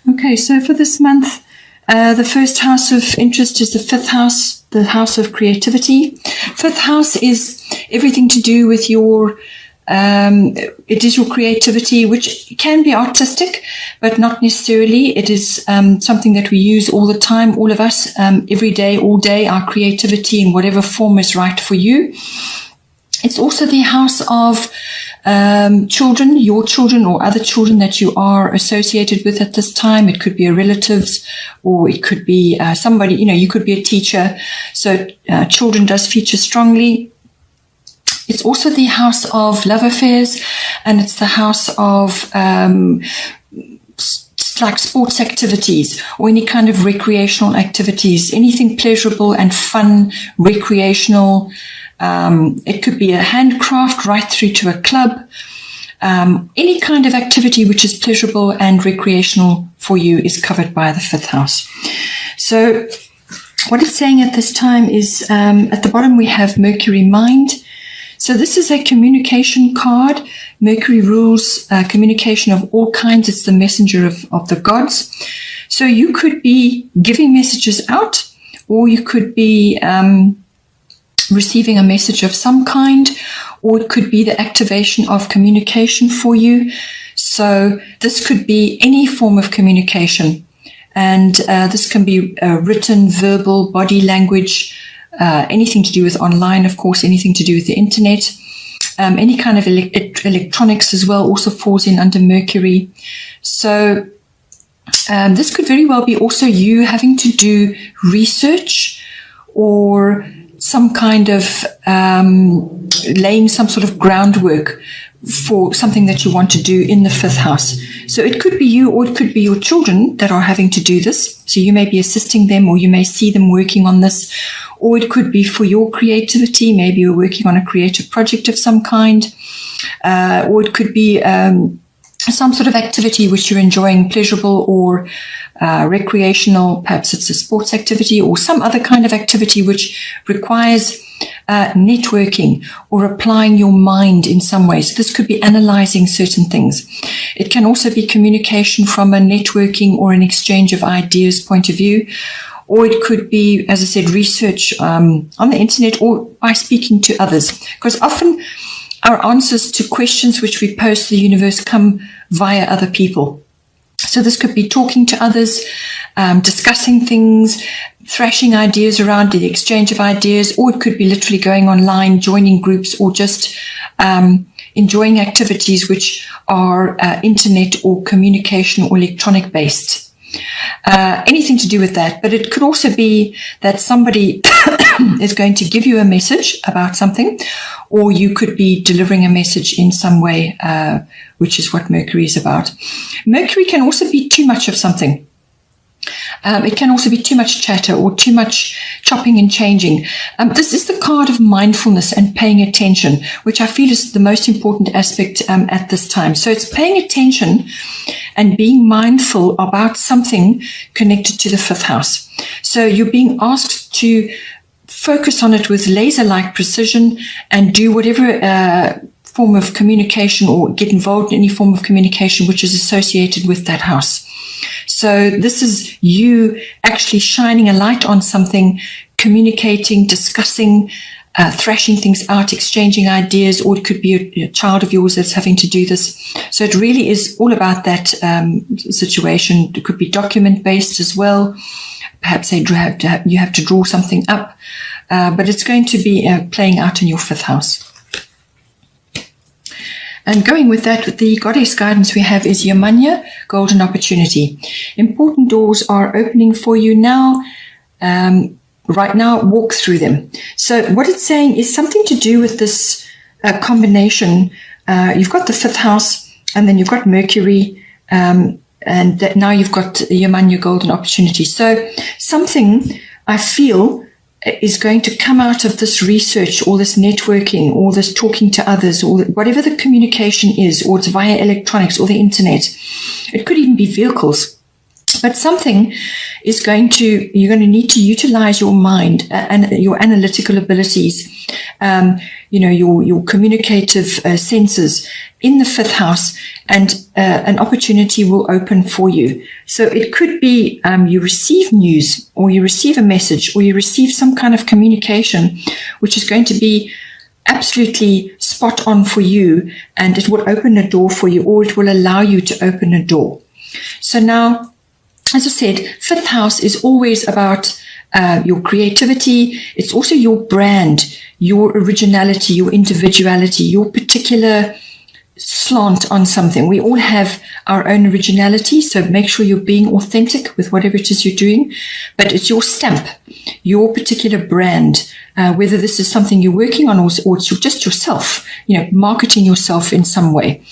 Okay, so for this month, the first house of interest is the fifth house, the house of creativity. Fifth house is everything to do with your, it is your creativity, which can be artistic, but not necessarily. It is something that we use all the time, all of us, every day, all day, our creativity in whatever form is right for you. It's also the house of children, your children or other children that you are associated with at this time. It could be a relatives, or it could be somebody, you could be a teacher. So children does feature strongly. It's also the house of love affairs, and it's the house of like sports activities or any kind of recreational activities, anything pleasurable and fun, recreational. It could be a handcraft right through to a club. Any kind of activity which is pleasurable and recreational for you is covered by the fifth house. So what it's saying at this time is at the bottom we have Mercury Mind. So this is a communication card. Mercury rules communication of all kinds. It's the messenger of the gods. So you could be giving messages out, or you could be receiving a message of some kind, or it could be the activation of communication for you. So this could be any form of communication, and this can be written, verbal, body language, anything to do with online, of course, anything to do with the internet, any kind of electronics as well also falls in under Mercury. So this could very well be also you having to do research or some kind of laying some sort of groundwork for something that you want to do in the fifth house. So it could be you, or it could be your children that are having to do this. So you may be assisting them, or you may see them working on this, or it could be for your creativity. Maybe you're working on a creative project of some kind, or it could be some sort of activity which you're enjoying, pleasurable or recreational. Perhaps it's a sports activity or some other kind of activity which requires networking or applying your mind in some way. So this could be analyzing certain things. It can also be communication from a networking or an exchange of ideas point of view. Or it could be, as I said, research on the internet or by speaking to others. Because often our answers to questions which we pose to the universe come via other people. So this could be talking to others, discussing things, thrashing ideas around, the exchange of ideas, or it could be literally going online, joining groups, or just enjoying activities which are internet or communication or electronic based. Anything to do with that. But it could also be that somebody is going to give you a message about something, or you could be delivering a message in some way, which is what Mercury is about. Mercury can also be too much of something. It can also be too much chatter or too much chopping and changing. This is the card of mindfulness and paying attention, which I feel is the most important aspect at this time. So it's paying attention and being mindful about something connected to the fifth house. So you're being asked to focus on it with laser-like precision and do whatever form of communication or get involved in any form of communication which is associated with that house. So this is you actually shining a light on something, communicating, discussing, thrashing things out, exchanging ideas, or it could be a child of yours that's having to do this. So it really is all about that situation. It could be document-based as well. Perhaps you have to draw something up, but it's going to be playing out in your fifth house. And going with that, with the goddess guidance we have is Yamanya, golden opportunity. Important doors are opening for you now. Right now, walk through them. So what it's saying is something to do with this combination. You've got the fifth house, and then you've got Mercury, and that now you've got Yamanya, golden opportunity. So something I feel is going to come out of this research or this networking or this talking to others or whatever the communication is, or it's via electronics or the internet. It could even be vehicles. But something is you're going to need to utilize your mind and your analytical abilities. your communicative senses in the 5th house, and an opportunity will open for you. So it could be you receive news, or you receive a message, or you receive some kind of communication which is going to be absolutely spot on for you, and it will open a door for you, or it will allow you to open a door. So now, as I said, 5th house is always about your creativity. It's also your brand, your originality, your individuality, your particular slant on something. We all have our own originality, so make sure you're being authentic with whatever it is you're doing, but it's your stamp, your particular brand, whether this is something you're working on, or it's just yourself, marketing yourself in some way.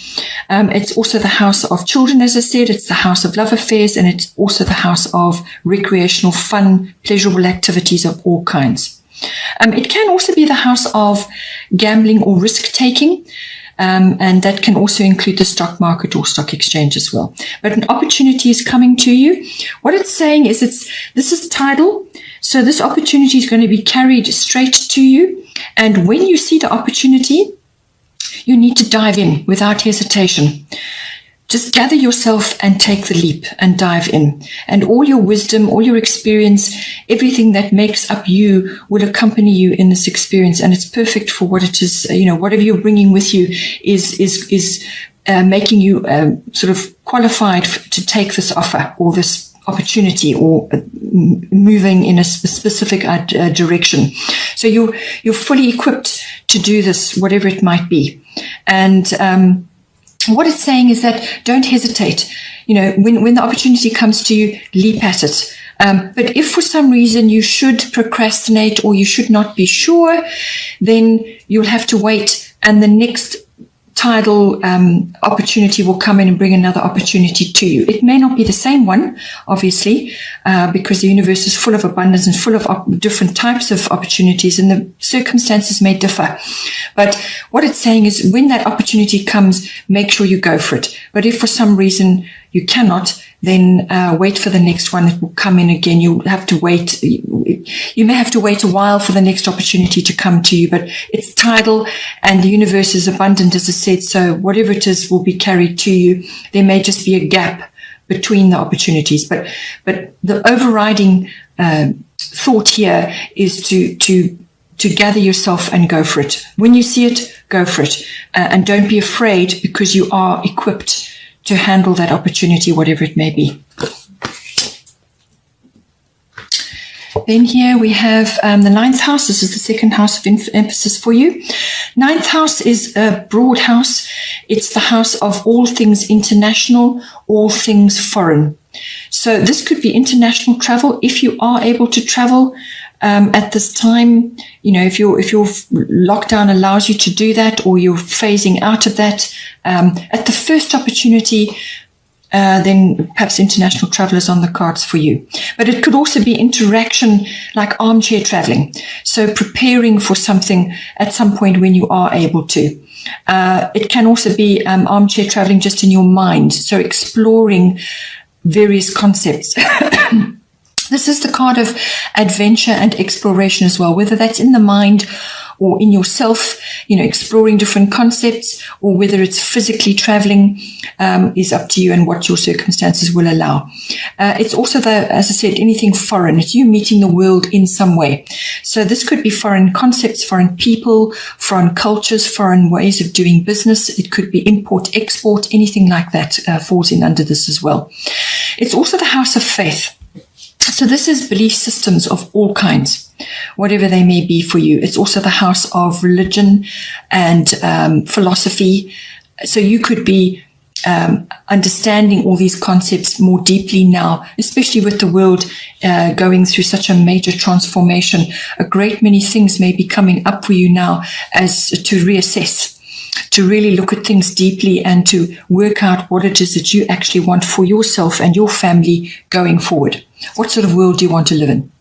It's also the house of children, as I said. It's the house of love affairs, and it's also the house of recreational, fun, pleasurable activities of all kinds. It can also be the house of gambling or risk-taking, and that can also include the stock market or stock exchange as well. But an opportunity is coming to you. What it's saying is this is tidal, so this opportunity is going to be carried straight to you. And when you see the opportunity, you need to dive in without hesitation. Just gather yourself and take the leap and dive in. And all your wisdom, all your experience, everything that makes up you will accompany you in this experience. And it's perfect for what it is. Whatever you're bringing with you is making you sort of qualified to take this offer or this opportunity, or moving in a specific direction. So you're fully equipped to do this, whatever it might be. And what it's saying is that don't hesitate. When the opportunity comes to you, leap at it. But if for some reason you should procrastinate or you should not be sure, then you'll have to wait, and the next tidal opportunity will come in and bring another opportunity to you. It may not be the same one, obviously, because the universe is full of abundance and full of different types of opportunities, and the circumstances may differ. But what it's saying is when that opportunity comes, make sure you go for it. But if for some reason you cannot, then wait for the next one. It will come in again. You'll have to wait. You may have to wait a while for the next opportunity to come to you, but it's tidal and the universe is abundant, as I said. So whatever it is will be carried to you. There may just be a gap between the opportunities, but the overriding thought here is to gather yourself and go for it. When you see it, go for it, and don't be afraid, because you are equipped to handle that opportunity, whatever it may be. Then here we have the 9th house. This is the second house of emphasis for you. 9th house is a broad house. It's the house of all things international, all things foreign. So this could be international travel if you are able to travel at this time. If your lockdown allows you to do that, or you're phasing out of that, at the first opportunity, then perhaps international travel is on the cards for you. But it could also be interaction, like armchair traveling. So preparing for something at some point when you are able to. It can also be armchair traveling just in your mind. So exploring various concepts. This is the card of adventure and exploration as well, whether that's in the mind or in yourself, exploring different concepts, or whether it's physically traveling, is up to you and what your circumstances will allow. It's also as I said, anything foreign. It's you meeting the world in some way. So this could be foreign concepts, foreign people, foreign cultures, foreign ways of doing business. It could be import, export, anything like that falls in under this as well. It's also the house of faith. So this is belief systems of all kinds, whatever they may be for you. It's also the house of religion and philosophy. So you could be understanding all these concepts more deeply now, especially with the world going through such a major transformation. A great many things may be coming up for you now as to reassess, to really look at things deeply and to work out what it is that you actually want for yourself and your family going forward. What sort of world do you want to live in?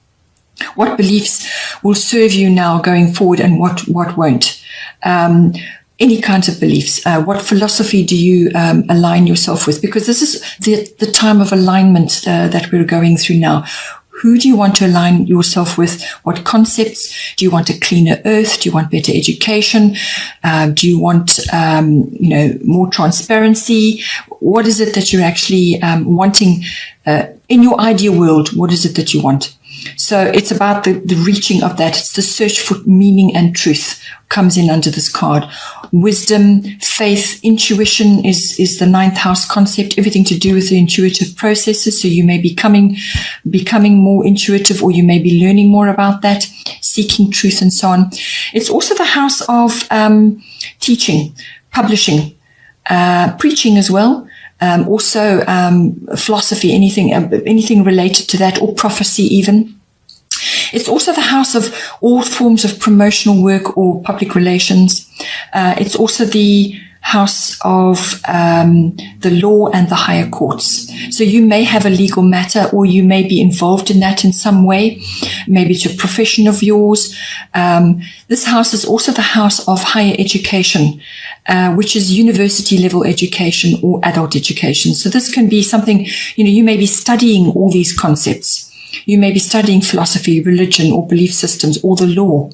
What beliefs will serve you now going forward and what won't? Any kinds of beliefs. What philosophy do you align yourself with? Because this is the time of alignment that we're going through now. Who do you want to align yourself with? What concepts? Do you want a cleaner earth? Do you want better education? Do you want, more transparency? What is it that you're actually wanting in your ideal world? What is it that you want? So it's about the reaching of that. It's the search for meaning and truth comes in under this card. Wisdom, faith, intuition is the ninth house concept, everything to do with the intuitive processes. So you may be becoming more intuitive, or you may be learning more about that, seeking truth and so on. It's also the house of teaching, publishing, preaching as well. Also philosophy, anything related to that, or prophecy even. It's also the house of all forms of promotional work or public relations. It's also the house of the law and the higher courts. So you may have a legal matter, or you may be involved in that in some way. Maybe it's a profession of yours. This house is also the house of higher education, which is university level education or adult education. So this can be something, you may be studying all these concepts. You may be studying philosophy, religion, or belief systems, or the law.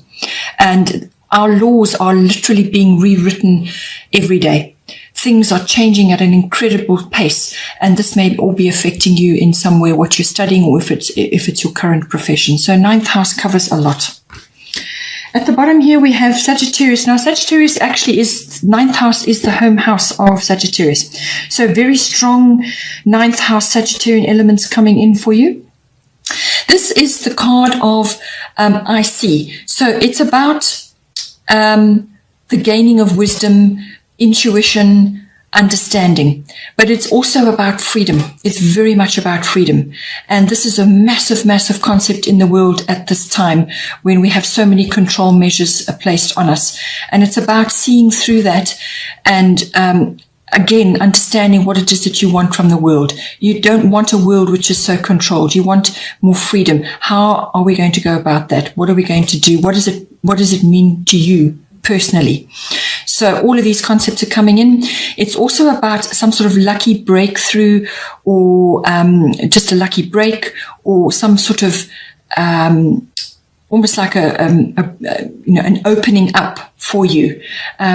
And our laws are literally being rewritten every day. Things are changing at an incredible pace, and this may all be affecting you in some way, what you're studying, or if it's your current profession. So ninth house covers a lot. At the bottom here, we have Sagittarius. Now, Sagittarius actually ninth house is the home house of Sagittarius. So very strong ninth house Sagittarian elements coming in for you. This is the card of IC. So it's about the gaining of wisdom, intuition, understanding. But it's also about freedom. It's very much about freedom. And this is a massive, massive concept in the world at this time when we have so many control measures placed on us. And it's about seeing through that and again, understanding what it is that you want from the world. You don't want a world which is so controlled. You want more freedom. How are we going to go about that? What are we going to do? What does it mean to you personally? So all of these concepts are coming in. It's also about some sort of lucky breakthrough, or just a lucky break, or some sort of almost like an opening up for you.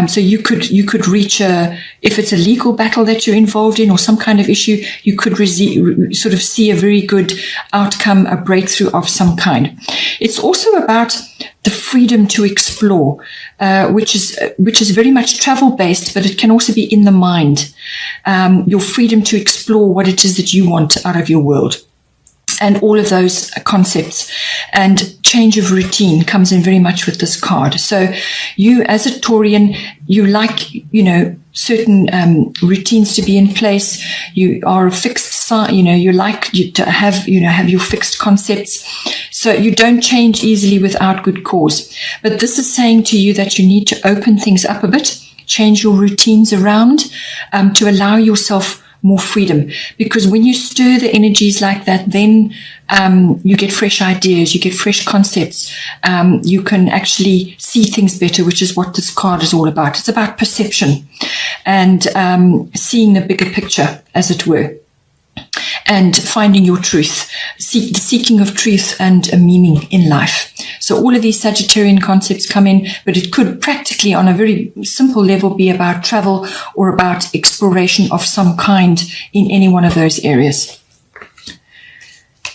So you could reach if it's a legal battle that you're involved in, or some kind of issue, you could sort of see a very good outcome, a breakthrough of some kind. It's also about the freedom to explore, which is very much travel based, but it can also be in the mind. Your freedom to explore what it is that you want out of your world. And all of those concepts and change of routine comes in very much with this card. So you, as a Taurian, you like, certain routines to be in place. You are a fixed, you like to have your fixed concepts. So you don't change easily without good cause. But this is saying to you that you need to open things up a bit, change your routines around to allow yourself more freedom, because when you stir the energies like that, then you get fresh ideas, you get fresh concepts. You can actually see things better, which is what this card is all about. It's about perception and seeing the bigger picture, as it were, and finding your truth, the seeking of truth and a meaning in life. So all of these Sagittarian concepts come in, but it could practically, on a very simple level, be about travel or about exploration of some kind in any one of those areas.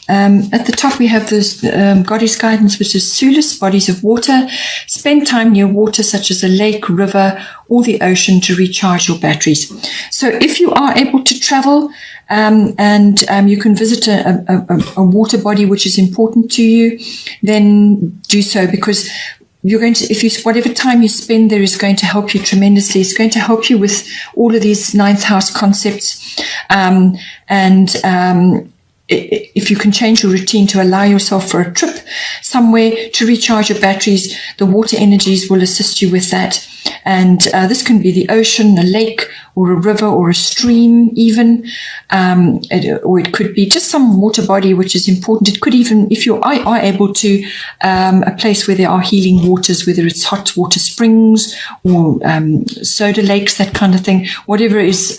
At the top, we have this goddess guidance, which is Sulis, bodies of water. Spend time near water, such as a lake, river, or the ocean, to recharge your batteries. So if you are able to travel, and you can visit a water body which is important to you, then do so, because you're going to, whatever time you spend there is going to help you tremendously. It's going to help you with all of these ninth house concepts, if you can change your routine to allow yourself for a trip somewhere to recharge your batteries, the water energies will assist you with that. And this can be the ocean, a lake, or a river, or a stream even, or it could be just some water body which is important. It could even, if you are able to, a place where there are healing waters, whether it's hot water springs or soda lakes, that kind of thing, whatever is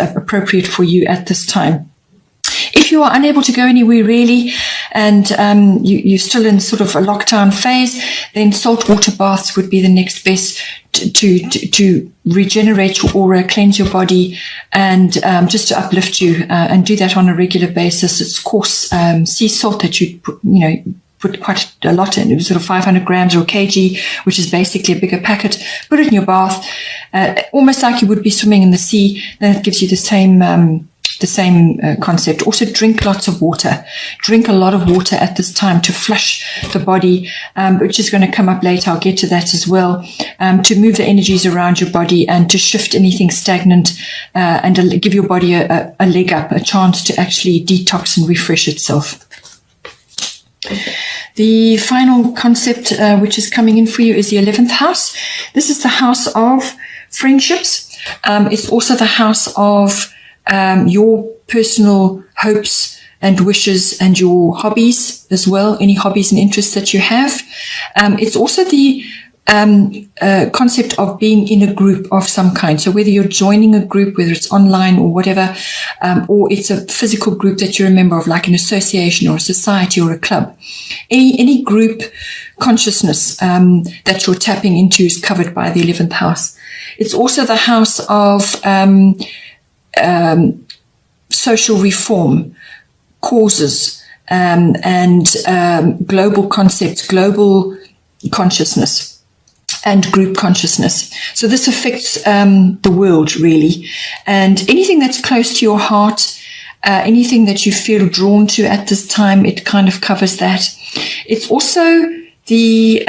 appropriate for you at this time. If if you are unable to go anywhere really, and you're still in sort of a lockdown phase, then saltwater baths would be the next best to regenerate your aura, cleanse your body, and just to uplift you, and do that on a regular basis. It's coarse sea salt that you put quite a lot in. It was sort of 500 grams or a kg, which is basically a bigger packet. Put it in your bath, almost like you would be swimming in the sea. Then it gives you the same concept. Also, drink lots of water. Drink a lot of water at this time to flush the body, which is going to come up later. I'll get to that as well. To move the energies around your body and to shift anything stagnant, and to give your body a leg up, a chance to actually detox and refresh itself. The final concept which is coming in for you is the 11th house. This is the house of friendships. It's also the house of your personal hopes and wishes and your hobbies as well, any hobbies and interests that you have. It's also the concept of being in a group of some kind. So whether you're joining a group, whether it's online or whatever, or it's a physical group that you're a member of, like an association or a society or a club, any group consciousness that you're tapping into is covered by the 11th house. It's also the house of social reform, causes, and global concepts, global consciousness, and group consciousness. So this affects the world, really. And anything that's close to your heart, anything that you feel drawn to at this time, it kind of covers that. It's also the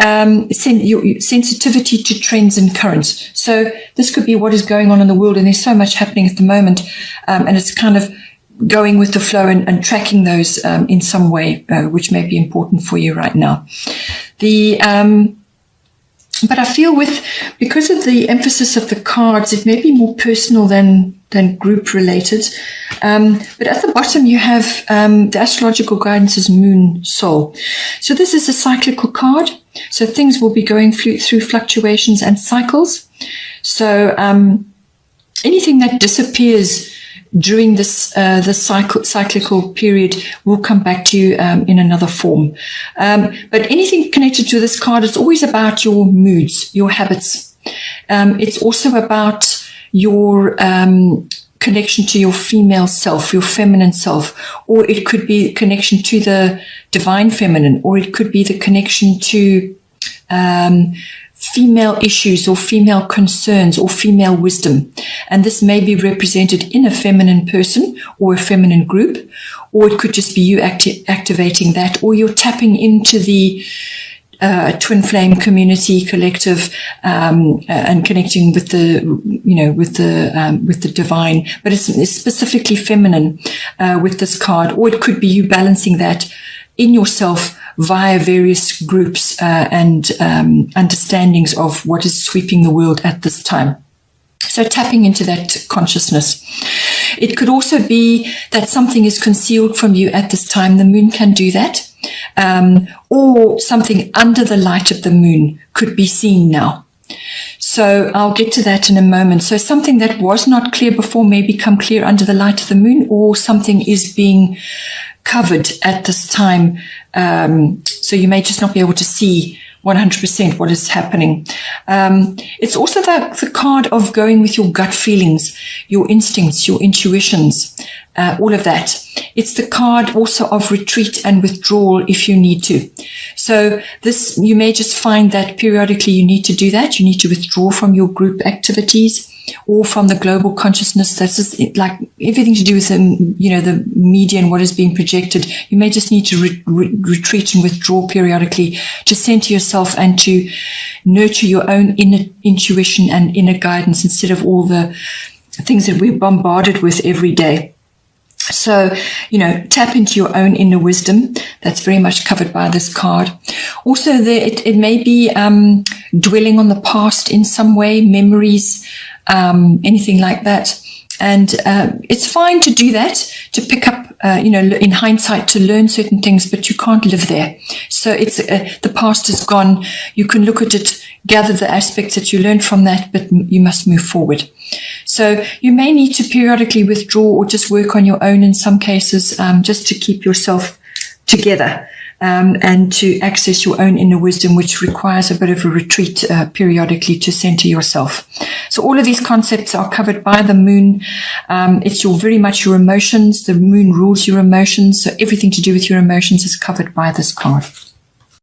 your sensitivity to trends and currents. So this could be what is going on in the world, and there's so much happening at the moment, and it's kind of going with the flow and tracking those in some way, which may be important for you right now. But I feel because of the emphasis of the cards, it may be more personal than group related. But at the bottom, you have the astrological guidance is Moon Soul. So this is a cyclical card. So things will be going through fluctuations and cycles. So anything that disappears during this cyclical period will come back to you in another form. But anything connected to this card is always about your moods, your habits. It's also about your connection to your female self, your feminine self, or it could be connection to the divine feminine, or it could be the connection to female issues or female concerns or female wisdom. And this may be represented in a feminine person or a feminine group, or it could just be you activating that, or you're tapping into the twin flame community collective, and connecting with the divine, but it's specifically feminine with this card, or it could be you balancing that in yourself via various groups and understandings of what is sweeping the world at this time. So tapping into that consciousness. It could also be that something is concealed from you at this time. The moon can do that. Or something under the light of the moon could be seen now. So I'll get to that in a moment. So something that was not clear before may become clear under the light of the moon, or something is being covered at this time. So you may just not be able to see 100% what is happening. It's also the card of going with your gut feelings, your instincts, your intuitions, all of that. It's the card also of retreat and withdrawal if you need to. So this, you may just find that periodically you need to do that. You need to withdraw from your group activities or from the global consciousness. That's just like everything to do with the media and what is being projected. You may just need to retreat and withdraw periodically to center yourself and to nurture your own inner intuition and inner guidance instead of all the things that we're bombarded with every day. So, tap into your own inner wisdom. That's very much covered by this card. Also, it may be dwelling on the past in some way, memories, anything like that. And it's fine to do that, to pick up in hindsight to learn certain things, but you can't live there. So it's the past is gone. You can look at it, gather the aspects that you learned from that, but you must move forward. So you may need to periodically withdraw or just work on your own in some cases, just to keep yourself together. And to access your own inner wisdom, which requires a bit of a retreat periodically to center yourself. So all of these concepts are covered by the moon. It's very much your emotions. The moon rules your emotions. So everything to do with your emotions is covered by this card.